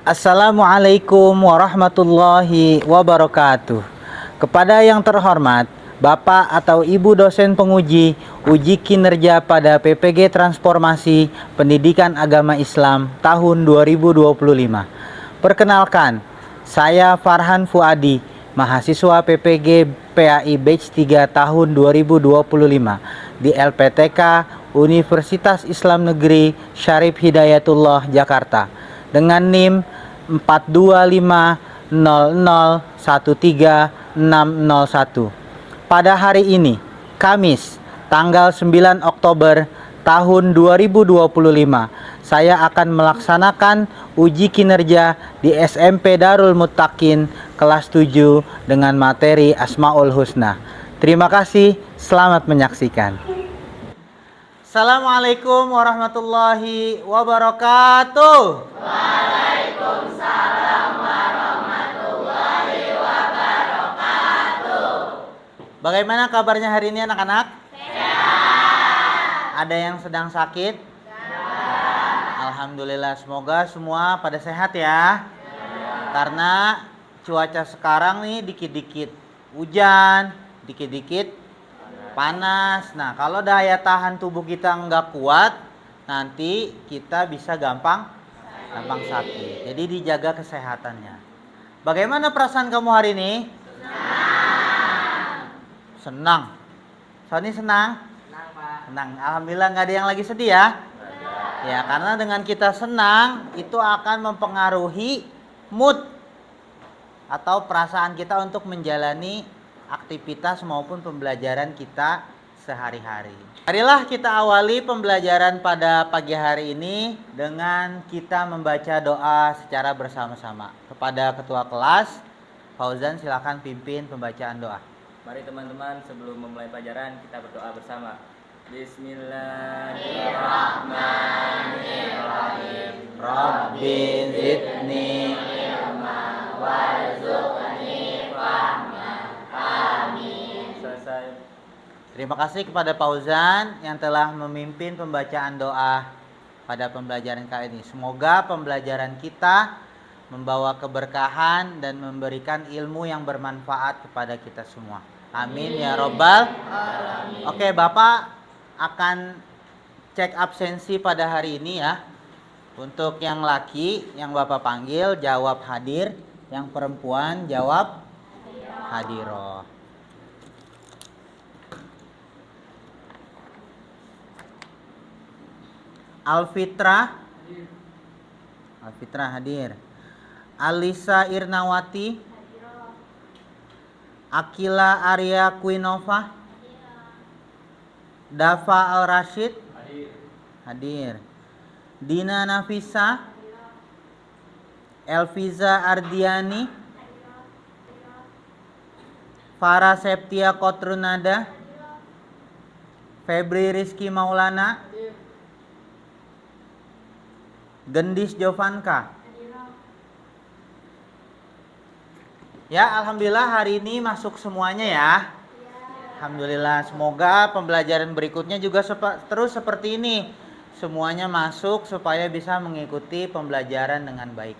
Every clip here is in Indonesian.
Assalamualaikum warahmatullahi wabarakatuh. Kepada yang terhormat Bapak atau Ibu dosen penguji uji kinerja pada PPG Transformasi Pendidikan Agama Islam tahun 2025. Perkenalkan, saya Farhan Fuadi, mahasiswa PPG PAI Batch 3 tahun 2025 di LPTK Universitas Islam Negeri Syarif Hidayatullah Jakarta dengan NIM 42500130601. Pada hari ini, Kamis, tanggal 9 Oktober tahun 2025, saya akan melaksanakan uji kinerja di SMP Darul Muttaqin kelas 7 dengan materi Asmaul Husna. Terima kasih, selamat menyaksikan. Assalamualaikum warahmatullahi wabarakatuh. Waalaikumsalam warahmatullahi wabarakatuh. Bagaimana kabarnya hari ini anak-anak? Sehat. Ada yang sedang sakit? Sehat. Alhamdulillah, semoga semua pada sehat ya. Karena cuaca sekarang nih dikit-dikit hujan, dikit-dikit panas. Nah, kalau daya tahan tubuh kita nggak kuat, nanti kita bisa gampang sakit. Jadi dijaga kesehatannya. Bagaimana perasaan kamu hari ini? Senang. Sony senang? Senang, Pak. Senang. Alhamdulillah, nggak ada yang lagi sedih ya? Ya, karena dengan kita senang itu akan mempengaruhi mood atau perasaan kita untuk menjalani aktivitas maupun pembelajaran kita sehari-hari. Marilah kita awali pembelajaran pada pagi hari ini dengan kita membaca doa secara bersama-sama. Kepada ketua kelas, Fauzan silakan pimpin pembacaan doa. Mari teman-teman, sebelum memulai pelajaran kita berdoa bersama. Bismillahirrahmanirrahim. Rabbi zidni ilma warzuqni fahma. Amin. Selesai. Terima kasih kepada Fauzan yang telah memimpin pembacaan doa pada pembelajaran kali ini. Semoga pembelajaran kita membawa keberkahan dan memberikan ilmu yang bermanfaat kepada kita semua. Amin ya robbal. Oke, Bapak akan cek absensi pada hari ini ya. Untuk yang laki, yang Bapak panggil jawab hadir, yang perempuan jawab hadiroh. Alfitra hadir. Alisa Irnawati, Akila Arya Quinova, Dafa Al Rashid hadir. Dina Nafisa, Elviza Ardiani, Farah Septia Kotrunada, Febri Rizky Maulana, Gendis Jovanka. Ya, alhamdulillah hari ini masuk semuanya ya. Alhamdulillah, semoga pembelajaran berikutnya juga terus seperti ini. Semuanya masuk supaya bisa mengikuti pembelajaran dengan baik.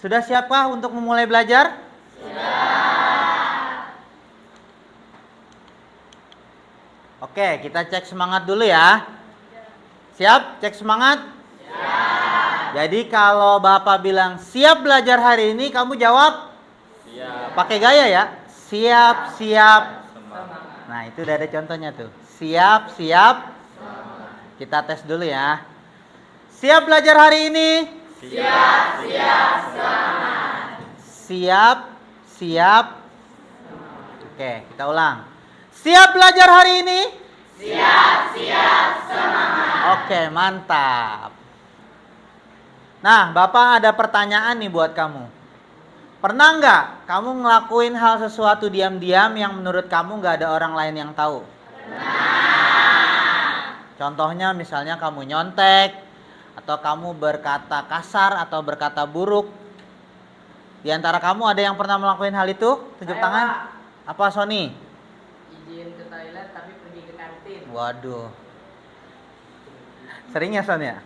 Sudah siapkah untuk memulai belajar? Sudah. Oke, kita cek semangat dulu ya. Siap? Cek semangat? Siap. Jadi kalau Bapak bilang siap belajar hari ini, kamu jawab? Siap. Pakai gaya ya? Siap, siap. Semangat. Nah, itu udah ada contohnya tuh. Siap, siap. Kita tes dulu ya. Siap belajar hari ini? Siap, siap, semangat. Siap, siap. Oke, kita ulang. Siap belajar hari ini? Siap, siap, semangat. Oke, mantap. Nah, Bapak ada pertanyaan nih buat kamu. Pernah nggak kamu ngelakuin hal sesuatu diam-diam yang menurut kamu nggak ada orang lain yang tahu? Contohnya misalnya kamu nyontek, atau kamu berkata kasar atau berkata buruk. Di antara kamu ada yang pernah melakukan hal itu? Tunjuk tangan. Apa, Sony? Izin ke toilet tapi pergi ke kantin. Waduh. Sering ya, Son ya?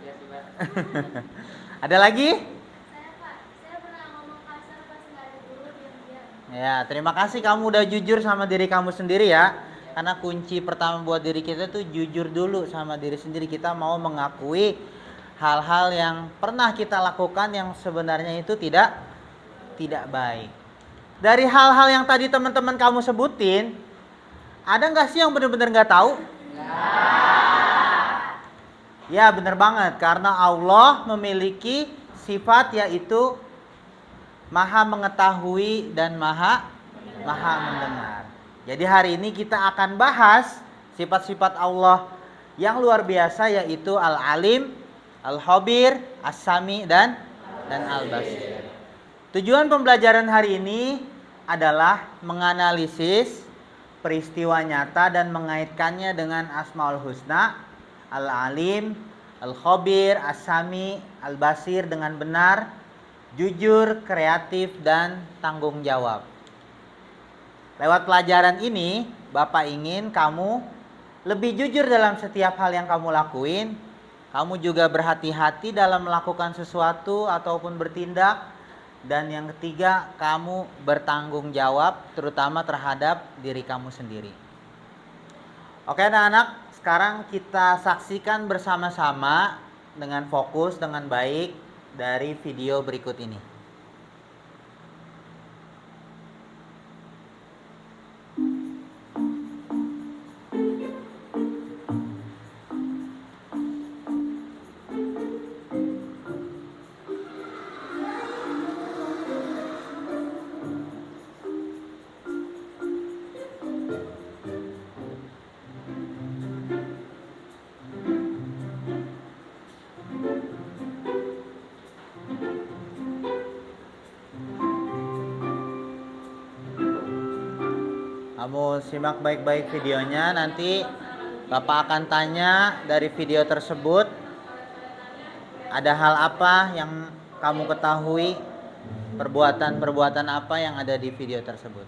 Iya sih, Pak. Ada lagi? Saya Pak, saya pernah ngomong kasar pas nggak ada guru diam-diam. Ya, terima kasih kamu udah jujur sama diri kamu sendiri ya. Karena kunci pertama buat diri kita tuh jujur dulu sama diri sendiri. Kita mau mengakui hal-hal yang pernah kita lakukan yang sebenarnya itu tidak baik. Dari hal-hal yang tadi teman-teman kamu sebutin, ada nggak sih yang benar-benar nggak tahu? Ya, benar banget. Karena Allah memiliki sifat yaitu Maha mengetahui dan Maha mendengar. Jadi hari ini kita akan bahas sifat-sifat Allah yang luar biasa yaitu Al-Alim, Al-Khabir, As-Sami dan Al-Basir. Tujuan pembelajaran hari ini adalah menganalisis peristiwa nyata dan mengaitkannya dengan Asmaul Husna, Al-Alim, Al-Khabir, As-Sami, Al-Basir dengan benar, jujur, kreatif, dan tanggung jawab. Lewat pelajaran ini, Bapak ingin kamu lebih jujur dalam setiap hal yang kamu lakuin. Kamu juga berhati-hati dalam melakukan sesuatu ataupun bertindak. Dan yang ketiga, kamu bertanggung jawab terutama terhadap diri kamu sendiri. Oke anak-anak, sekarang kita saksikan bersama-sama dengan fokus, dengan baik dari video berikut ini. Kamu simak baik-baik videonya, nanti Bapak akan tanya dari video tersebut ada hal apa yang kamu ketahui, perbuatan-perbuatan apa yang ada di video tersebut.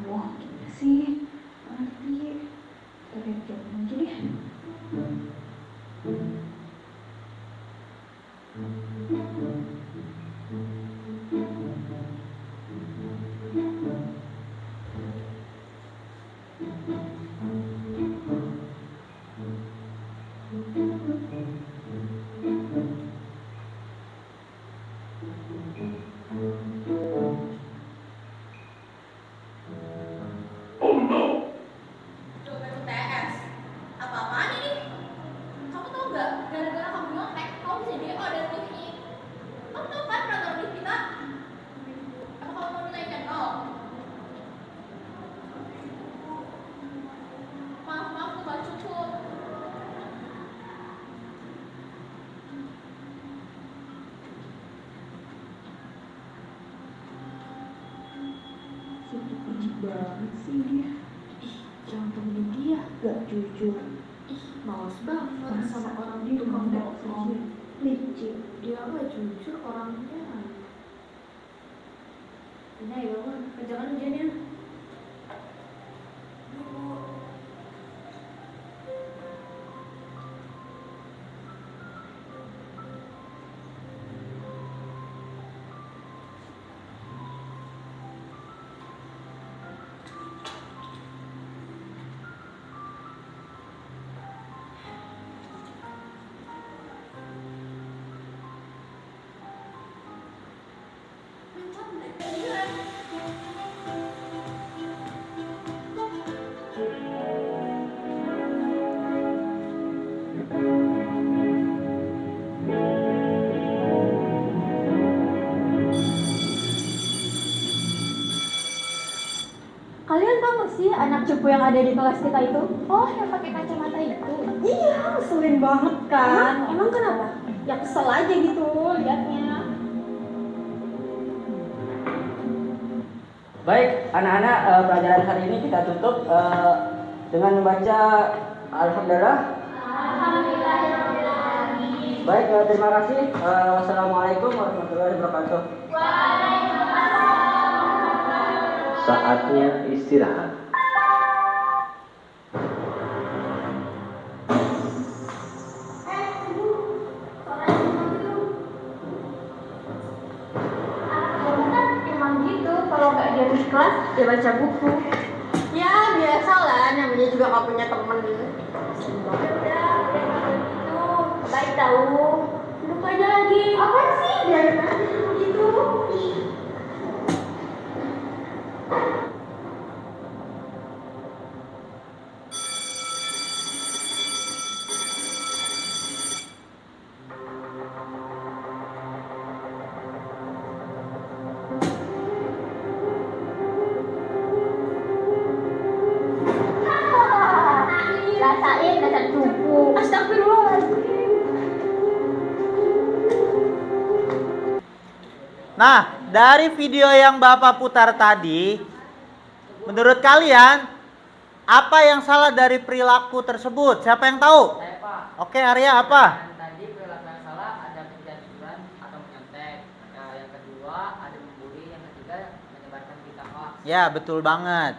Wah, gimana sih? Nanti kita lihat jam aja deh. TS. Apa-apaan ini? Kamu tahu nggak? Gara-gara kamu nyontek, kamu bisa DO dari TV. Kamu tahu kan peraturan di kita? Apa kamu mau nilai contoh? Maaf, aku nggak cukup. Sudah benci banget sih dia. Jangan temenin dia. Gak jujur. Males banget sama orang Dia tukang nggak bohong. licin. Dia nggak jujur orangnya. Ini ayo bangun, kerjakan ujiannya. Kalian tahu gak sih anak cupu yang ada di kelas kita itu? Oh, yang pakai kacamata itu. Iya, ngeselin banget kan. Emang kenapa? Ya kesel aja gitu liatnya. Baik, anak-anak, pelajaran hari ini kita tutup dengan membaca Alhamdulillah. Baik, terima kasih. Wassalamualaikum warahmatullahi wabarakatuh. Saatnya istirahat. Ya baca buku. Ya biasalah, namanya juga gak punya temen. Udah itu baik tahu. Duduk aja lagi. Apa sih? Biarin aja gitu. Rasain dasar cupu. Astagfirullahaladzim. Nah, dari video yang Bapak putar tadi, menurut kalian apa yang salah dari perilaku tersebut? Siapa yang tahu? Saya Pak. Oke, Arya apa? Yang tadi perilaku yang salah ada penjatuhan atau menyontek. Nah, yang kedua ada membuli, yang ketiga menyebarkan berita hoax. Ya, betul banget.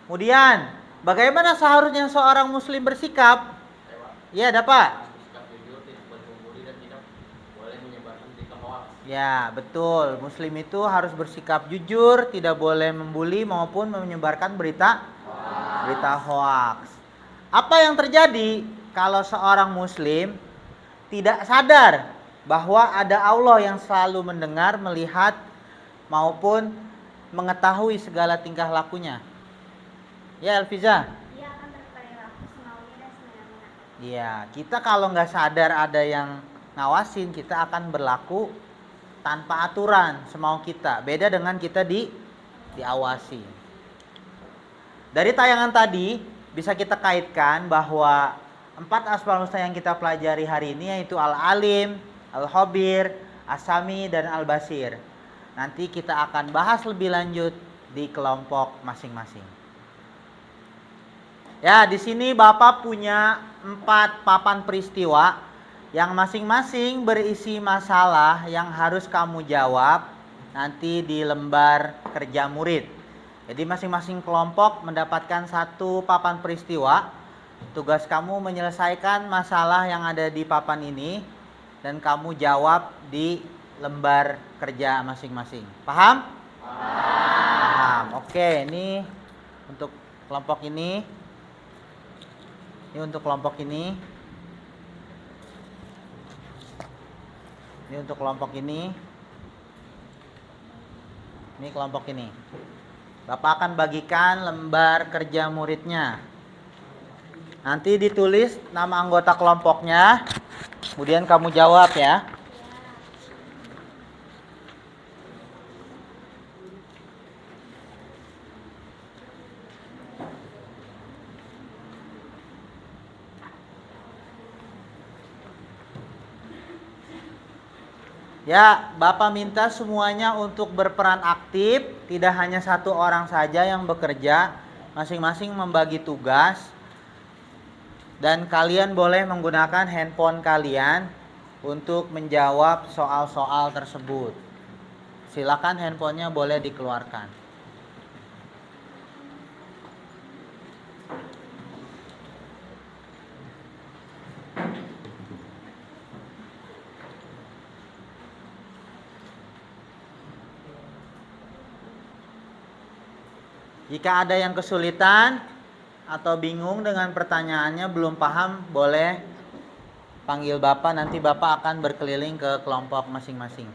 Kemudian, bagaimana seharusnya seorang muslim bersikap? Ya, dapat. Ya, betul. Muslim itu harus bersikap jujur, tidak boleh membuli maupun menyebarkan berita hoax. Apa yang terjadi kalau seorang muslim tidak sadar bahwa ada Allah yang selalu mendengar, melihat maupun mengetahui segala tingkah lakunya? Ya, Elfiza. Dia akan berperilaku semaunya dan semena-mena. Iya, kita kalau nggak sadar ada yang ngawasin, kita akan berlaku tanpa aturan, semau kita. Beda dengan kita diawasi. Dari tayangan tadi bisa kita kaitkan bahwa 4 Asmaul Husna yang kita pelajari hari ini yaitu Al-Alim, Al-Khabir, As-Sami, dan Al-Basir. Nanti kita akan bahas lebih lanjut di kelompok masing-masing. Ya, di sini Bapak punya 4 papan peristiwa yang masing-masing berisi masalah yang harus kamu jawab nanti di lembar kerja murid. Jadi masing-masing kelompok mendapatkan 1 papan peristiwa. Tugas kamu menyelesaikan masalah yang ada di papan ini dan kamu jawab di lembar kerja masing-masing. Paham? Paham. Oke, ini untuk kelompok ini. Ini untuk kelompok ini. Ini untuk kelompok ini. Ini kelompok ini. Bapak akan bagikan lembar kerja muridnya. Nanti ditulis nama anggota kelompoknya. Kemudian kamu jawab ya. Ya, Bapak minta semuanya untuk berperan aktif, tidak hanya 1 orang saja yang bekerja, masing-masing membagi tugas. Dan kalian boleh menggunakan handphone kalian untuk menjawab soal-soal tersebut. Silakan handphonenya boleh dikeluarkan. Jika ada yang kesulitan atau bingung dengan pertanyaannya, belum paham, boleh panggil Bapak, nanti Bapak akan berkeliling ke kelompok masing-masing.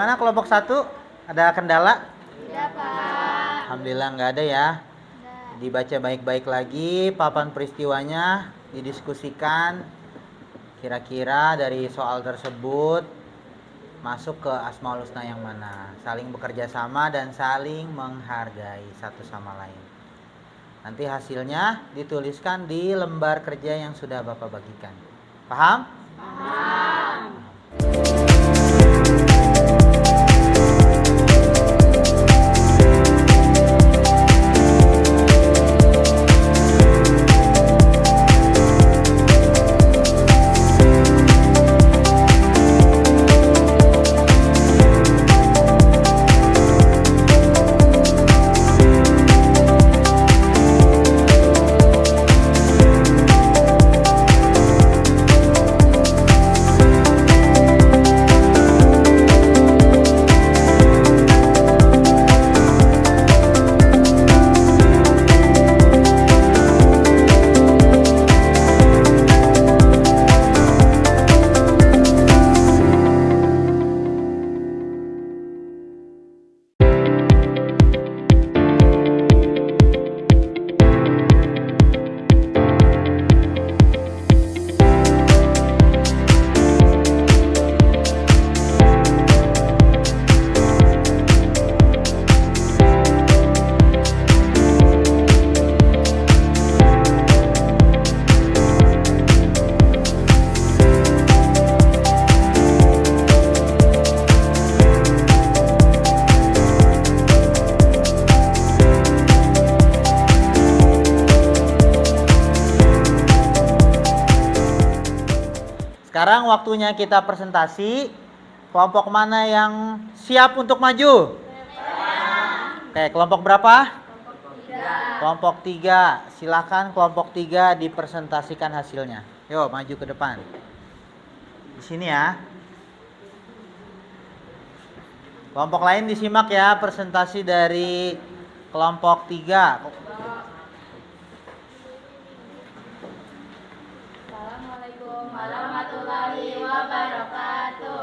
Gimana kelompok 1? Ada kendala? Iya, Pak. Alhamdulillah nggak ada ya. Dibaca baik-baik lagi papan peristiwanya, didiskusikan kira-kira dari soal tersebut masuk ke Asmaul Husna yang mana. Saling bekerja sama dan saling menghargai satu sama lain. Nanti hasilnya dituliskan di lembar kerja yang sudah Bapak bagikan. Paham? Paham. Sekarang waktunya kita presentasi. Kelompok mana yang siap untuk maju? Oke, kelompok berapa? Kelompok 3. Silakan kelompok 3 dipresentasikan hasilnya. Yuk, maju ke depan. Di sini ya. Kelompok lain disimak ya presentasi dari kelompok 3. Assalamualaikum warahmatullahi wabarakatuh.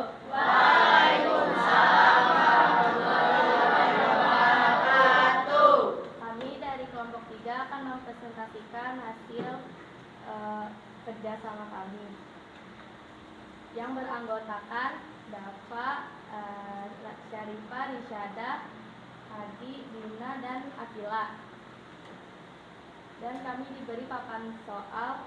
Kami dari kelompok 3 akan mempresentasikan hasil kerjasama kami yang beranggotakan Dafa, Syarifah, Risyada, Hadi, Dina, dan Akila. Dan kami diberi papan soal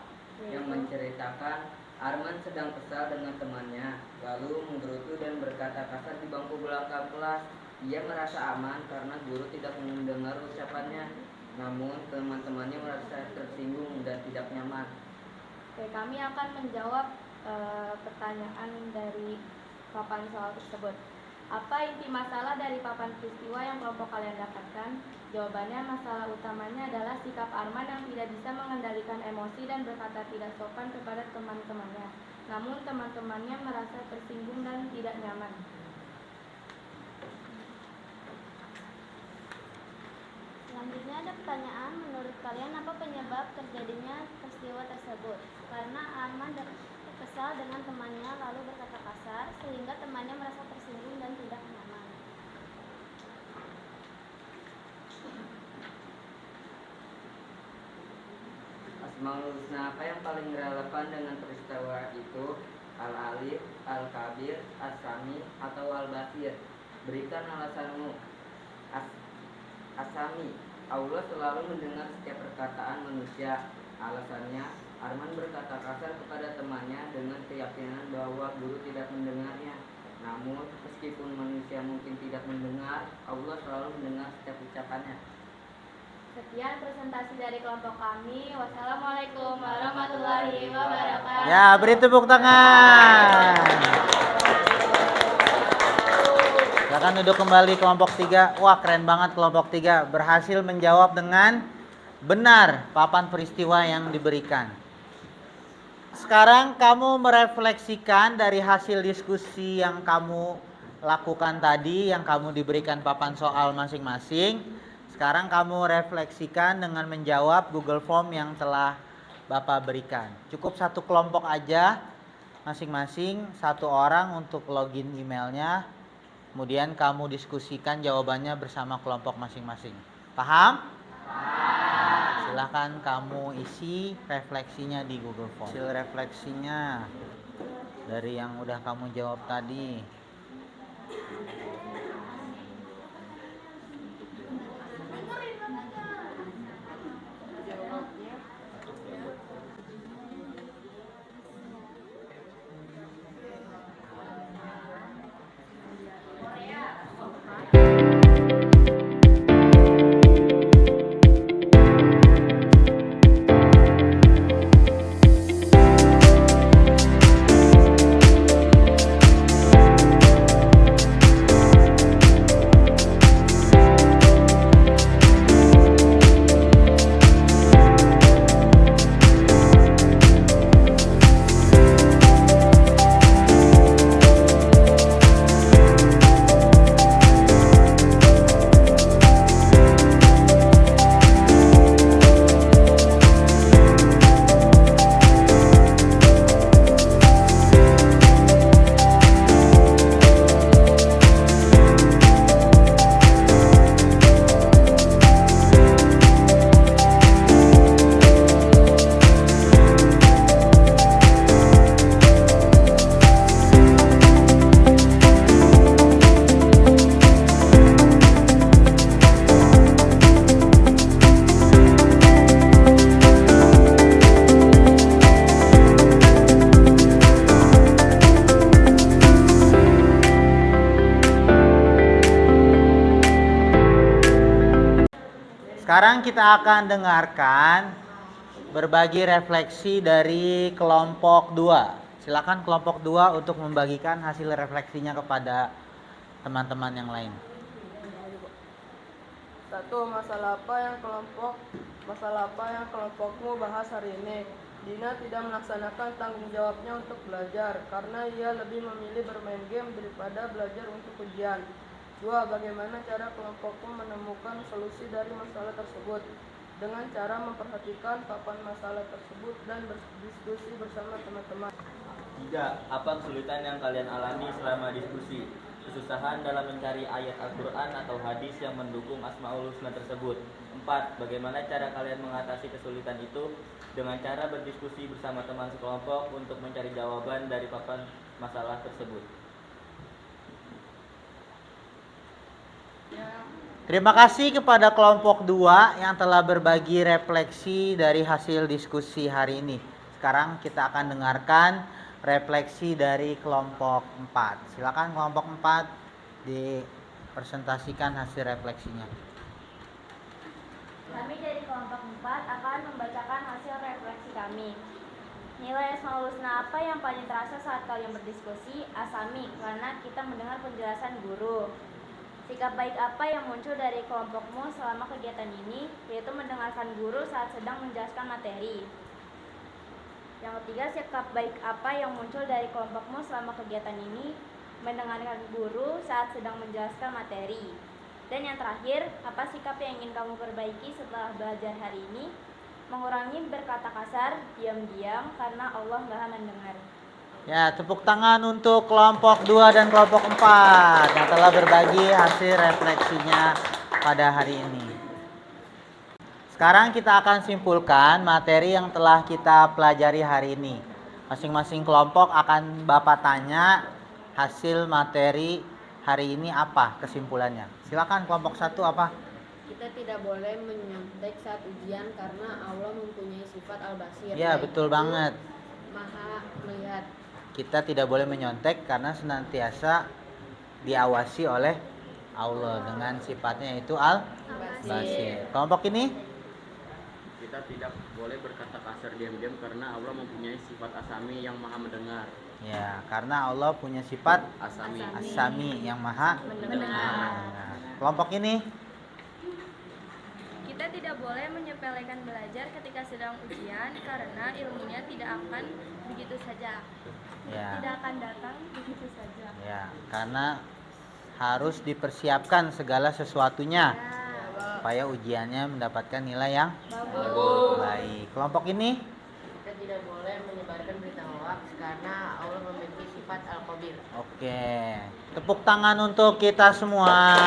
yang menceritakan Arman sedang kesal dengan temannya, lalu menggerutu dan berkata kasar di bangku belakang kelas. Ia merasa aman karena guru tidak mendengar ucapannya, namun teman-temannya merasa tersinggung dan tidak nyaman. Oke, kami akan menjawab pertanyaan dari papan soal tersebut. Apa inti masalah dari papan peristiwa yang kelompok kalian dapatkan? Jawabannya, masalah utamanya adalah sikap Arman yang tidak bisa mengendalikan emosi dan berkata tidak sopan kepada teman-temannya. Namun teman-temannya merasa tersinggung dan tidak nyaman. Selanjutnya ada pertanyaan, menurut kalian apa penyebab terjadinya peristiwa tersebut? Karena Arman kesal dengan temannya lalu berkata kasar sehingga temannya merasa tersinggung dan tidak nyaman. Asmaul Husna apa yang paling relevan dengan peristiwa itu? Al-Alif, Al-Kabir, As-Sami, atau Al-Basir? Berikan alasanmu. As-Sami, Allah selalu mendengar setiap perkataan manusia. Alasannya, Arman berkata kasar kepada temannya dengan keyakinan bahwa guru tidak mendengarnya. Namun, meskipun manusia mungkin tidak mendengar, Allah selalu mendengar setiap ucapannya. Sekian presentasi dari kelompok kami. Wassalamualaikum warahmatullahi wabarakatuh. Ya, beri tepuk tangan. Silakan duduk kembali kelompok 3. Wah, keren banget kelompok 3. Berhasil menjawab dengan benar papan peristiwa yang diberikan. Sekarang kamu merefleksikan dari hasil diskusi yang kamu lakukan tadi, yang kamu diberikan papan soal masing-masing. Sekarang kamu refleksikan dengan menjawab Google Form yang telah Bapak berikan. Cukup satu kelompok aja, masing-masing satu orang untuk login emailnya. Kemudian kamu diskusikan jawabannya bersama kelompok masing-masing. Paham? Silahkan kamu isi refleksinya di Google Form. Hasil refleksinya dari yang udah kamu jawab tadi. Sekarang kita akan dengarkan berbagi refleksi dari kelompok 2. Silakan kelompok 2 untuk membagikan hasil refleksinya kepada teman-teman yang lain. Satu, masalah apa yang kelompokmu bahas hari ini? Dina tidak melaksanakan tanggung jawabnya untuk belajar karena ia lebih memilih bermain game daripada belajar untuk ujian. 2. Bagaimana cara kelompokmu menemukan solusi dari masalah tersebut? Dengan cara memperhatikan papan masalah tersebut dan berdiskusi bersama teman-teman. 3. Apa kesulitan yang kalian alami selama diskusi? Kesusahan dalam mencari ayat Al-Quran atau hadis yang mendukung Asmaul Husna tersebut. 4. Bagaimana cara kalian mengatasi kesulitan itu? Dengan cara berdiskusi bersama teman sekelompok untuk mencari jawaban dari papan masalah tersebut. Terima kasih kepada kelompok 2 yang telah berbagi refleksi dari hasil diskusi hari ini. Sekarang kita akan dengarkan refleksi dari kelompok 4. Silakan kelompok 4 dipresentasikan hasil refleksinya. Kami dari kelompok 4 akan membacakan hasil refleksi kami. Nilai Asmaul Husna apa yang paling terasa saat kalian berdiskusi? Asami, karena kita mendengar penjelasan guru. Sikap baik apa yang muncul dari kelompokmu selama kegiatan ini? Yaitu mendengarkan guru saat sedang menjelaskan materi. Yang ketiga, sikap baik apa yang muncul dari kelompokmu selama kegiatan ini? Mendengarkan guru saat sedang menjelaskan materi. Dan yang terakhir, apa sikap yang ingin kamu perbaiki setelah belajar hari ini? Mengurangi berkata kasar, diam-diam, karena Allah Maha mendengar. Ya, tepuk tangan untuk kelompok 2 dan kelompok 4 yang telah berbagi hasil refleksinya pada hari ini. Sekarang kita akan simpulkan materi yang telah kita pelajari hari ini. Masing-masing kelompok akan Bapak tanya hasil materi hari ini apa kesimpulannya. Silakan kelompok 1 apa? Kita tidak boleh menyontek saat ujian karena Allah mempunyai sifat al-basir. Ya, betul banget. Maha melihat. Kita tidak boleh menyontek karena senantiasa diawasi oleh Allah dengan sifatnya yaitu al-basir. Kelompok ini? Kita tidak boleh berkata kasar diam-diam karena Allah mempunyai sifat asami yang maha mendengar. Ya, karena Allah punya sifat asami yang maha Mendengar. Kelompok ini? Kita tidak boleh menyepelekan belajar ketika sedang ujian karena ilmunya tidak akan begitu saja. Ya. Tidak akan datang begitu saja. Ya, karena harus dipersiapkan segala sesuatunya supaya ujiannya mendapatkan nilai yang baik. Kelompok ini? Kita tidak boleh menyebarkan berita hoax karena Allah memiliki sifat sifat Al-Khabir. Oke. Tepuk tangan untuk kita semua.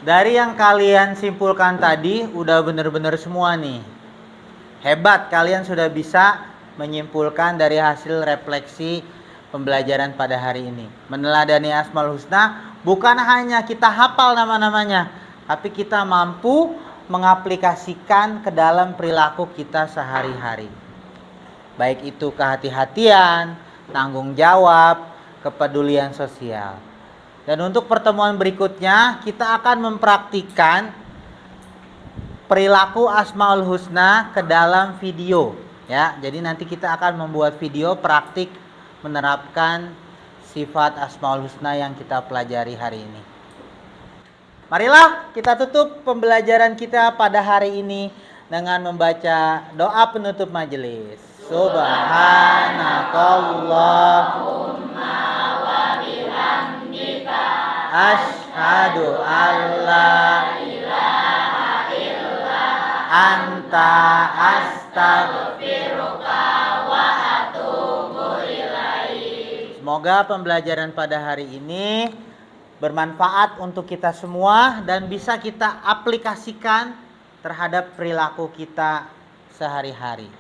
Dari yang kalian simpulkan tadi udah bener-bener semua nih. Hebat, kalian sudah bisa menyimpulkan dari hasil refleksi pembelajaran pada hari ini. Meneladani Asmaul Husna bukan hanya kita hafal nama-namanya, tapi kita mampu mengaplikasikan ke dalam perilaku kita sehari-hari. Baik itu kehati-hatian, tanggung jawab, kepedulian sosial. Dan untuk pertemuan berikutnya kita akan mempraktikkan perilaku Asmaul Husna ke dalam video, ya. Jadi nanti kita akan membuat video praktik menerapkan sifat Asmaul Husna yang kita pelajari hari ini. Marilah kita tutup pembelajaran kita pada hari ini dengan membaca doa penutup majelis. Subhanakallahumma wa bihamdika asyhadu an la ilaha illa anta astaghfiruka wa atubu ilaik. Semoga pembelajaran pada hari ini bermanfaat untuk kita semua dan bisa kita aplikasikan terhadap perilaku kita sehari-hari.